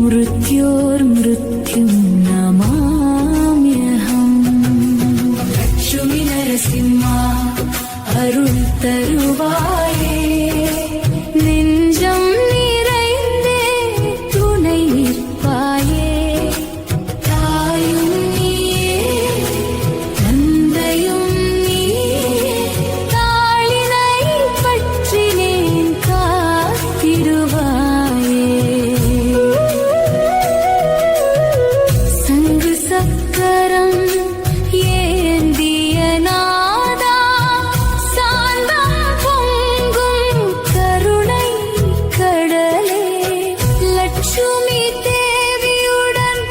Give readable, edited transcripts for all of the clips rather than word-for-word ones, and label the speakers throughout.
Speaker 1: मृत्योर्मृत्युं नमाम्यहम् लक्ष्मी नरसिंहा अरुள் தருவாயே நெஞ்சம் நிறைந்தே துணை நிற்பாயே தாயும் நீயே தந்தையும் நீயே தாளினை பற்றினேன் காத்திடுவாயே சங்கு சக்கரம் ஏந்திய நாதா சாந்தம் பொங்கும் கருணை கடலே லட்சுமி தேவியுடன்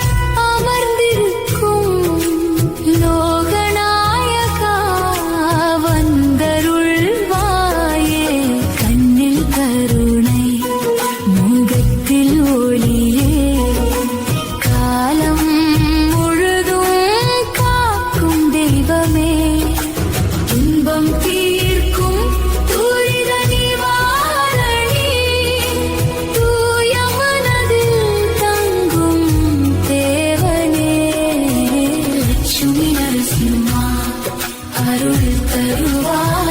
Speaker 1: அமர்ந்திருக்கும் லோகநாயகா வந்தருள்வாயே கண்ணில் கருணை முகத்தில் ஒளியே காலம் முழுதும் காக்கும் தெய்வமே துன்பம் தீர்க்கும் துரித நிவாரணி தூய மனதில் தங்கும் தேவனே லட்சுமி நரசிம்மா அருள் தருவாய்